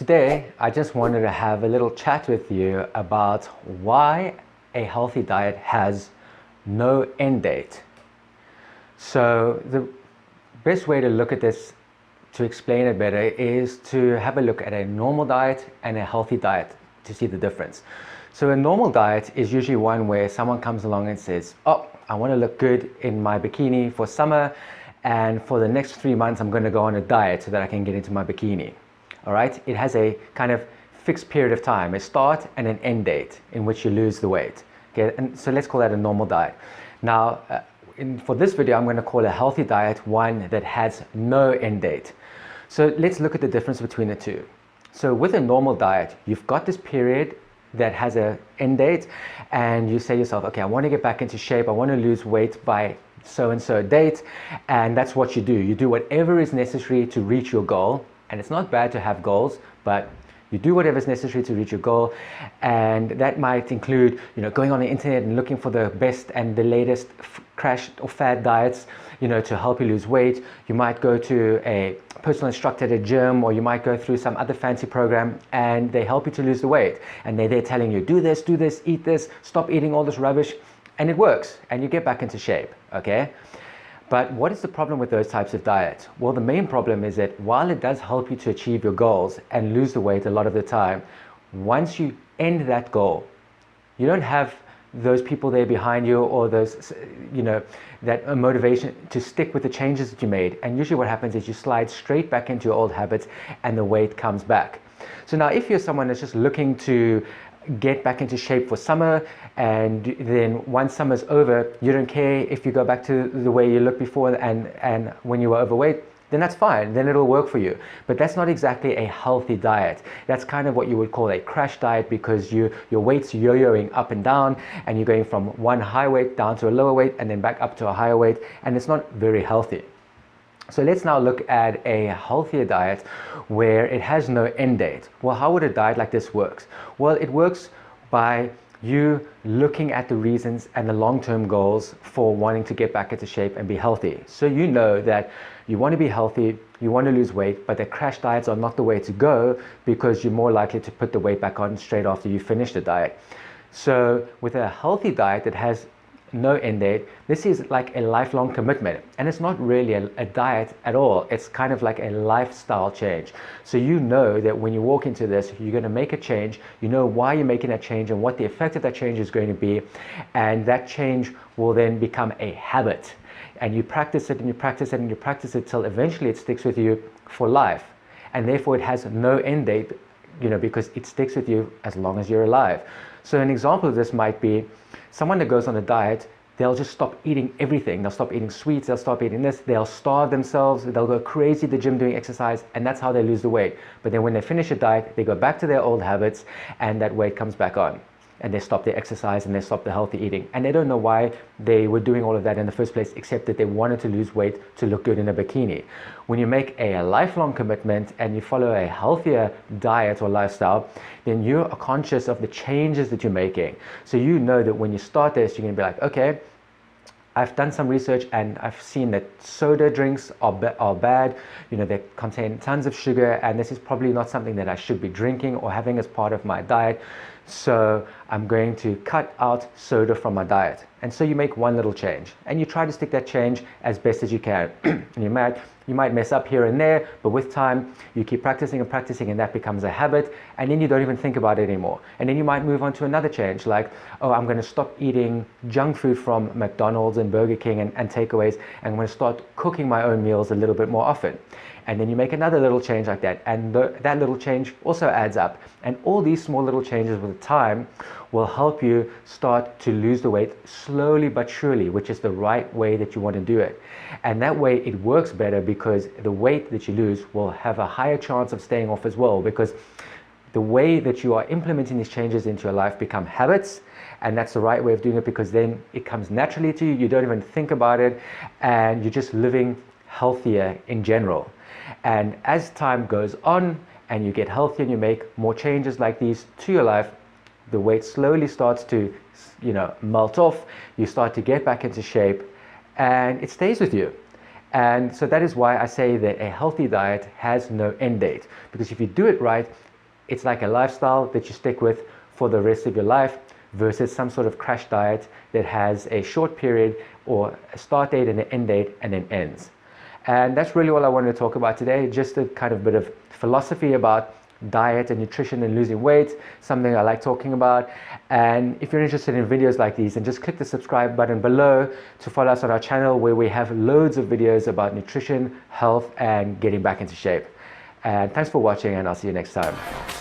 Today, I just wanted to have a little chat with you about why a healthy diet has no end date. So the best way to look at this, to explain it better, is to have a look at a normal diet and a healthy diet to see the difference. So a normal diet is usually one where someone comes along and says, oh, I want to look good in my bikini for summer, and for the next 3 months I'm going to go on a diet so that I can get into my bikini. All right, it has a kind of fixed period of time, a start and an end date in which you lose the weight. Okay, and so let's call that a normal diet. Now, for this video, I'm going to call a healthy diet one that has no end date. So let's look at the difference between the two. So with a normal diet, you've got this period that has an end date, and you say to yourself, okay, I want to get back into shape, I want to lose weight by so and so date, and that's what you do. You do whatever is necessary to reach your goal. And it's not bad to have goals, but you do whatever is necessary to reach your goal. And that might include, going on the internet and looking for the best and the latest crash or fad diets, to help you lose weight. You might go to a personal instructor at a gym, or you might go through some other fancy program and they help you to lose the weight. And they're there telling you, do this, eat this, stop eating all this rubbish. And it works, and you get back into shape, okay? But what is the problem with those types of diets? Well, the main problem is that while it does help you to achieve your goals and lose the weight a lot of the time, once you end that goal, you don't have those people there behind you, or those, that motivation to stick with the changes that you made. And usually what happens is you slide straight back into your old habits and the weight comes back. So now if you're someone that's just looking to get back into shape for summer, and then once summer's over, you don't care if you go back to the way you looked before and when you were overweight, then that's fine, then it'll work for you. But that's not exactly a healthy diet. That's kind of what you would call a crash diet, because your weight's yo-yoing up and down, and you're going from one high weight down to a lower weight and then back up to a higher weight, and it's not very healthy. So let's now look at a healthier diet where it has no end date. Well, how would a diet like this work? Well, it works by you looking at the reasons and the long-term goals for wanting to get back into shape and be healthy. So you know that you want to be healthy, you want to lose weight, but the crash diets are not the way to go, because you're more likely to put the weight back on straight after you finish the diet. So with a healthy diet that has no end date, this is like a lifelong commitment, and it's not really a diet at all. It's kind of like a lifestyle change. So you know that when you walk into this, you're going to make a change. You know why you're making that change and what the effect of that change is going to be, and that change will then become a habit, and you practice it and you practice it and you practice it till eventually it sticks with you for life. And therefore it has no end date, because it sticks with you as long as you're alive. So an example of this might be someone that goes on a diet. They'll just stop eating everything. They'll stop eating sweets, they'll stop eating this, they'll starve themselves, they'll go crazy at the gym doing exercise, and that's how they lose the weight. But then when they finish a diet, they go back to their old habits, and that weight comes back on. And they stop their exercise and they stop the healthy eating. And they don't know why they were doing all of that in the first place, except that they wanted to lose weight to look good in a bikini. When you make a lifelong commitment and you follow a healthier diet or lifestyle, then you are conscious of the changes that you're making. So you know that when you start this, you're going to be like, okay, I've done some research and I've seen that soda drinks are bad. They contain tons of sugar, and this is probably not something that I should be drinking or having as part of my diet. So I'm going to cut out soda from my diet. And so you make one little change, and you try to stick that change as best as you can. And you might mess up here and there, but with time you keep practicing and practicing, and that becomes a habit, and then you don't even think about it anymore. And then you might move on to another change, like, oh, I'm going to stop eating junk food from McDonald's and Burger King and takeaways, and I'm going to start cooking my own meals a little bit more often. And then you make another little change like that, and that little change also adds up. And all these small little changes with time will help you start to lose the weight slowly but surely, which is the right way that you want to do it. And that way it works better, because the weight that you lose will have a higher chance of staying off as well, because the way that you are implementing these changes into your life become habits. And that's the right way of doing it, because then it comes naturally to you. You don't even think about it, and you're just living healthier in general. And as time goes on and you get healthier and you make more changes like these to your life, the weight slowly starts to, melt off. You start to get back into shape, and it stays with you. And so that is why I say that a healthy diet has no end date, because if you do it right, it's like a lifestyle that you stick with for the rest of your life versus some sort of crash diet that has a short period or a start date and an end date and then ends. And that's really all I wanted to talk about today, just a kind of bit of philosophy about diet and nutrition and losing weight, something I like talking about. And if you're interested in videos like these, then just click the subscribe button below to follow us on our channel, where we have loads of videos about nutrition, health, and getting back into shape. And thanks for watching, and I'll see you next time.